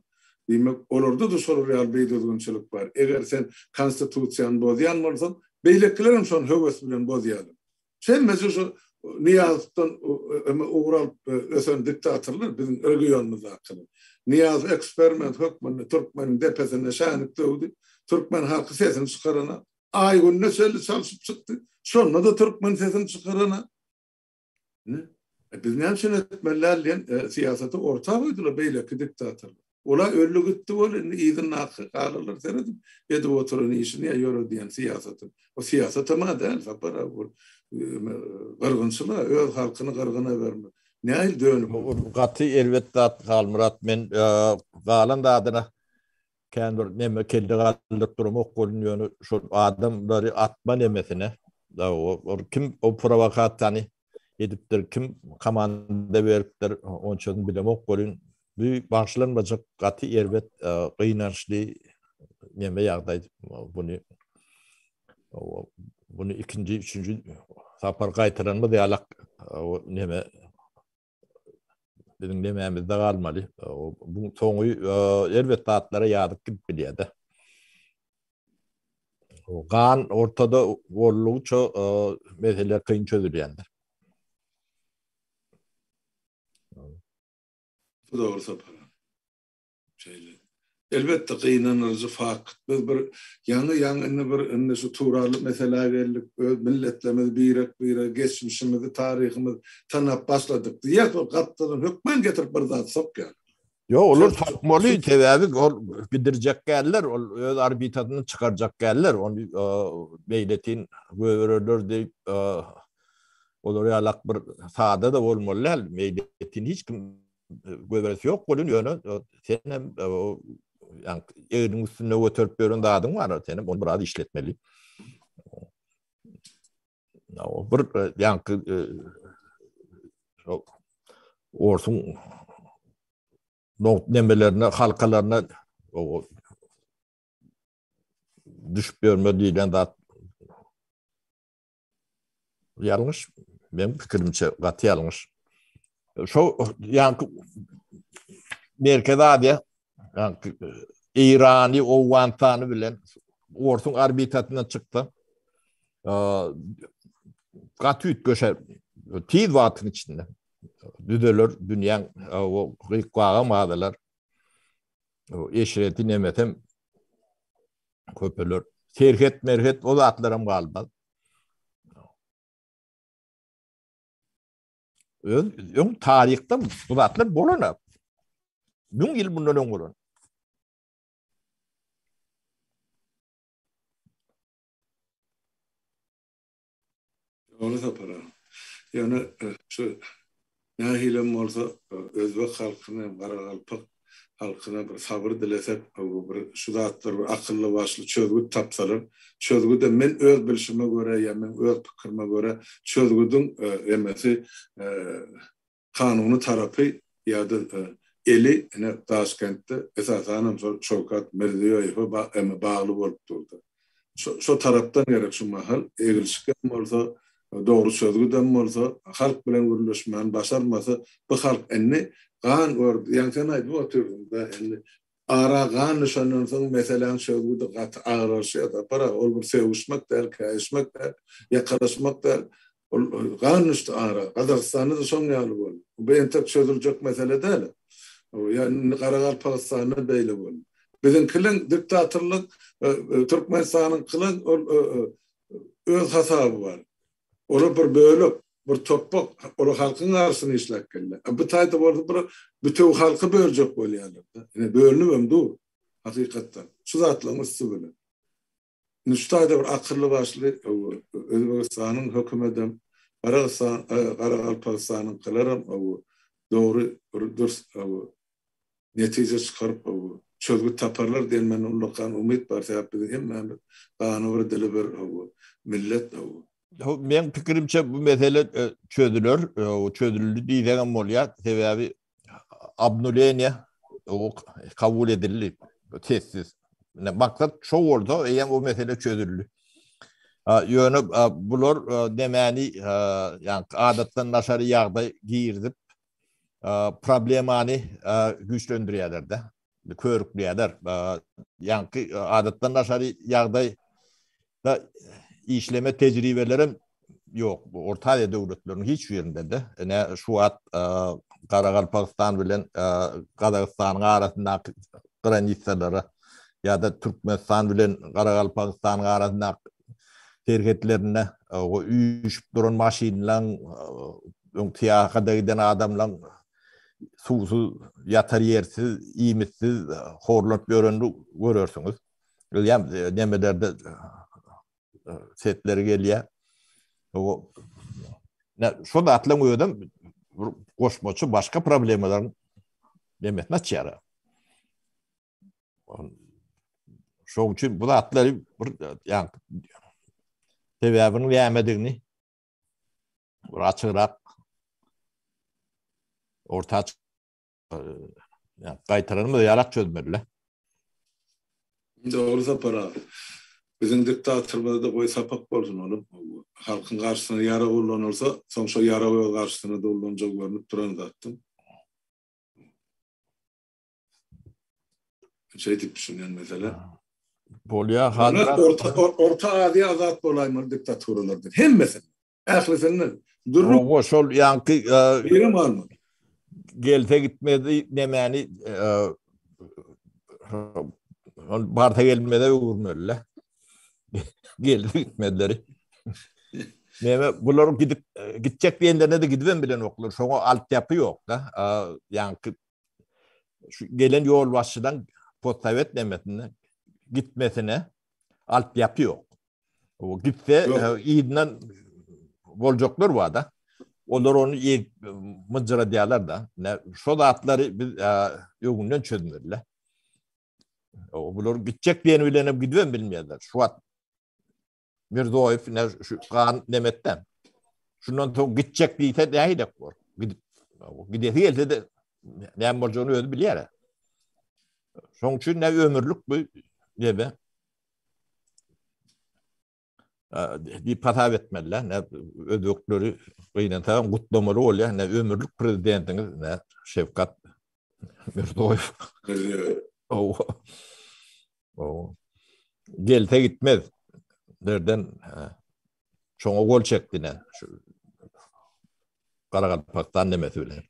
A: demek olarda da şol real beýdozgunçylyk bar. Eger sen konstitusiýany bozýan bolsan, beýleklerim şol höwes bilen bozýarlar. Sen mesela şu Niyaz'dan uğral ösen diktatörler bizim örgüyonumuz hakkında. Niyaz eksperiment hükmünü Türkmen'in depesine şahanlık doğdu. Türkmen halkı sesini çıkarana ay gününe söyle çalışıp çıktı. Sonra da Türkmen sesini çıkarana. Biz ne için etmelerle siyaseti ortağı koydular beyleki diktatörler. Ola ölü gitti ola iyidin hakkı kalırlar senedim. Yedi oturun işini ya yoru diyen siyasetin. O siyaset ama değil. Para bu. Gargınçılığa, öz halkını gargına verme. Ne ayıl dönüp?
B: Gatı elbette kalmırat. Men galan da adına kendi neme keldi galdık durumu okulunyonu şu adamları atma nemesine. Kim o provokatani ediptir, kim komanda veriptir, onun için bilem okulun. Bu başlanmacak gatı elbet kıynançlı neme yağdaydı. Bunu ikinci, üçüncü sapar qaytaran mı diyalak o neme bizim nememizde kalmalı. Bu soňy elbette atlara ýadyp gidip bilýärdi. O gan ortada bolluğuça meseleler kıyın çözülýändir.
A: Bu doğru sapar. Elbette kıynanırcı fakat biz bir yanı şu turalı mesela geldik milletlerimiz bir geçmişimizi tarihimizi tanıp başladık diye katların hükmen getirip bir zat sok yani.
B: Yo olur sokmalı tevavi bildirecek gelirler o arbitratını çıkaracak gelirler onu beyletin görürler deyip Olar ýalak bir saada da bolmaly, meýletin hiç kim göberesi ýok bolun ýöne senem yani ýeriniň üstüne götürüp beren dadyň bar, senem onu biraz işletmeli. O bir yani orsun nemelerine, halkalarına o düşüp görme diýilen zat ýalňyş. Men pikirimçe gaty ýalňyş. Şo yani Merkez Aziýa yani İrany, Owgantany bilen orsun arbitatyndan çykdy. Gaty ütgeşe tiz wagtyň içinde. Düdeler dünýäň o gykwaga madalar. O eşreti nemetem köpeler. Serhet merhet o zatlarym galbaz. Öň taryhda bu zatlar bolanap. 1000 ýyl bundan öň bolan.
A: Onu da para. Yani şu nahilem olsa özbek halkyna, Garagalpak halkyna bir sabır dilesek, bir şu zatlar bir akıllı başlı çözgü tapsalar, çözgü de men öz bilişime göre ya men öz pikirime göre çözgüdün emesi kanunu tarapy ýa-da eli Taşkentde esasen Şowkat Mirziýoýew bagly bolup durdy. Şu tarapdan gerek şu mahal egilşik bolsa doğru sözgüden bolsa halk bilen gürleşmän başarmasa bu halk enni gan gördü. Yani sen aýdyp oturdun enni ara gan nişandan soň meselen sözgüde gat ağrarşy da para ol bir sevişmek der, käşmek der, ýakalaşmak der. Gan nişde ara Gazagystany da şoň ýaly boldy. Bu entek çözüljek mesele däl. Yani Garagalpakystanyna beýle boldy. Bizim kılın diktatörlük Türkmenistan'ın kılın öz hasabı var. Onu bir bölüp, bir toprak, onu halkın arasını işlek kelle. Bu tayda orada bütün halkı bölecek bolýarlar. Yani bölünmem du. Hakikaten. Şu zatlığın üstü böyle. Şu tayda bir akıllı başlı Özbekistan'ın hükümetim, Garagalpakistan'ın kılarım doğru netice çıkarıp çözgü taparlar diýen men ulykan umyt bar sebäpli hemme ganyny dili bir millet
B: Men pikirimçe bu mesele çözülür, o çözüldi diýen bolýar. Sebäbi abnulyny o kabul edildi tesiz. Maksat şo boldy, eýem o mesele çözüldü. Ýöne bular demäni yani adatdan naşary ýagdaý girdip problemany güçlendirýärler-de. Körükleýärler. Yani adatdan naşary ýagdaý da işleme tejribelerim yok. Orta Aziýa döwletleriniň hiç ýerinde de. Ne şu at Garagalpakystan bilen Gazagystanyň arasyndaky granitsalary ýa-da Türkmenistan bilen Garagalpakystanyň arasyndaky terhetlerine o üýüşip duran maşinalaryň öň tiýaga giden adamlar susuz, yatar yersiz, iýmitsiz horlap ýörenди görürsüňiz. Ýa nemelerde setleri gelýär. O şo da atlan öýdüm goşmaçy başga problemalaryň demetme çara. Şoň üçin bu da atlary bir ýa sebäbini bilemedigini bir açyrak orta gaýtaranymy ýarak çözmediler.
A: Doğru para. Bizim diktatörlerde goý sapak bolsun olup halkın karşısına yara kullanılsa soňça yara karşısına da ullanjak görünüp duran zatdym. Şey tip düşünýän mesele.
B: Bolýar
A: Orta Aziýa azat bolaýmar diktatörlerdir. Hemmesi. Ählisinden durup
B: o şol ýanky
A: birim alma.
B: Gelse gitmedi demäni barta gelmede urmölle. Geldi gitmedileri. Meme bular gidecek diýenlerine de gidibem bilen oklar. Şoňa altyapy ýok da. Yani şu gelen ýol başçydan postawet nemetine gitmesine altyapy ýok. O gitse ýydan boljaklar bar da. Onlar onu mıcıra diyorlar da. Şu da atları biz yögünden çözünürler. Bunlar gidecek diyen öyle gidiyor bilmiyorlar. Şu at Mirzoyev ne şu kan demetten. Şundan sonra gidecek diye de haydi var. Gidip elde de ne borcunu ödü biliyor. Son için ne ömürlük bu ne be? Bir patav etmeliler. Ne ödükleri kıynen tamam kutlamalı oluyor. Ne ömürlük prezidentiniz ne Şefkat Mirzoyev. O gelte gitmez. Nereden çoğu gol çekti ne? Karakalpak'tan demesi öyle.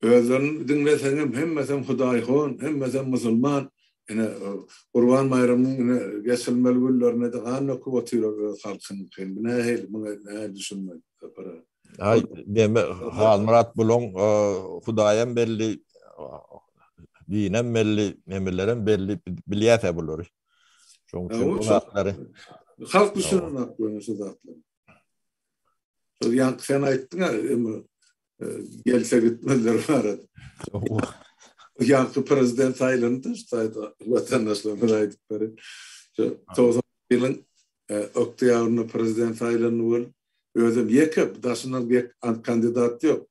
A: Özlerini dinlesem hemmesem Hudaýhon, hemmesem musulman, Qurban bayramynyň geçilmeli günlerine de ganna kuwatylar halkyň kendine hel düşünmek.
B: Hay deme Halmurat bulun Hudaýam belli dinem belli emirlerim belli bilýär bulur. Şoň üçin bu zatları
A: halk düşünen aklına şu zatlar. Ýa sen aýtdyň gelse gitmezler var. Yankı prezident sayılındı. Vatandaşlarına aydıkları. 90 yılın oktyabryny prezident sayılındı. Özüm yekip daşından bir kandidat yok.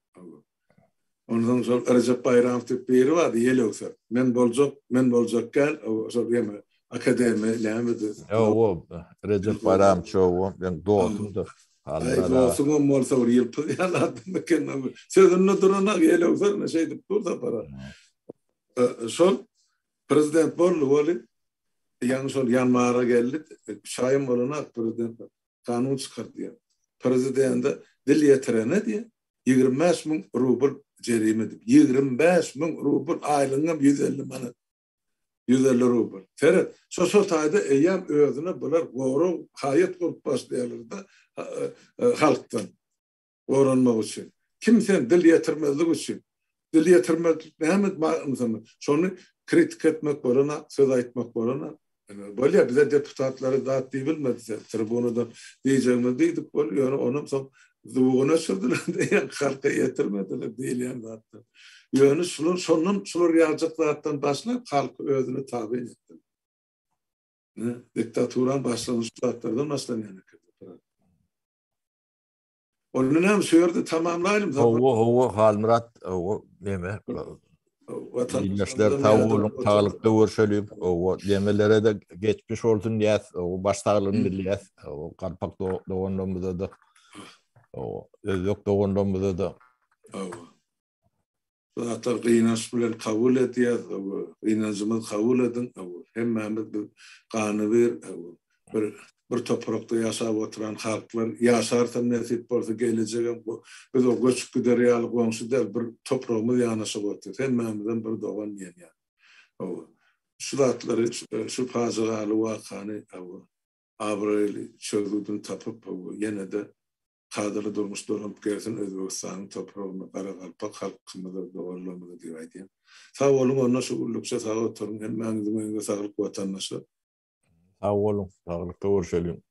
A: Ondan sonra Recep Bayram tepkiri vardı. Yeli yoksa. Men bolacak gel. Sonra akademi lehmedi.
B: O Recep Bayram çoğu. Ben doğdum da.
A: Ay olsun o olsa or yılpız yaladım kendim. Sözünü durana yeli yoksa ne şey dur da para. Son prezident bolly yan son yanmara geldi. Şahin bolana prezident kanun çıkardı. Prezident dil yetirene diye 25.000 rubl cerime edip 25.000 rubl aylığına 150 manat. 150 rubl. Ferhat, şu tayda eyyam özüne bular goru hayat kurup başlayalar da halktan öğrenmek için. Kimsen dil yetirmezlik için. Dil yetirmezlik nehmet mağımızın. Şunu kritik etmek boruna, söz aytmak boruna. Böyle bize deputatları dağıt diye bilmedi. Tribunadan diyeceğimi deydik. Yani onun son zuğuna sürdüler diye halka yetirmediler değil yani zaten. Yani şunun yazıklardan başlayıp halkı özünü tabi etti. Diktaturan başlamış şartlardan başlanıyor. Onun hem söyledi tamamlayalım.
B: O Halmurat o deme. Vatandaşlar tavuğun tağlıkta uğraşıyor. O demelere de geçmiş olsun diye o baştağlarını diye o Karpak doğanlarımızda da o yok doğanlarımızda da.
A: Zaten kıynaşmalar kabul ediyor. Kıynaşmalar kabul edin. Hem Mehmet bir kanı bir toprakta yaşap oturan halklar yaşarsa nasip olsa geleceğim biz o göçük gideriyal komşu der bir toprağımız yanaşıp oturuyor. Hem Mehmet'den bir doğan yani. Şu zatları şu fazlalı vakanı Abraylı çözüldün tapıp yine de kadırlı durmuş durup gelsin Özbekistan'ın toprağını Karakalpak halkımızda doğrulamadı diye aydım. Sağ olun ona şu ullukça sağ oturun hem Mehmet'in sağlık vatandaşı.
B: Sağ olun. Sağlıkta uğraşalım.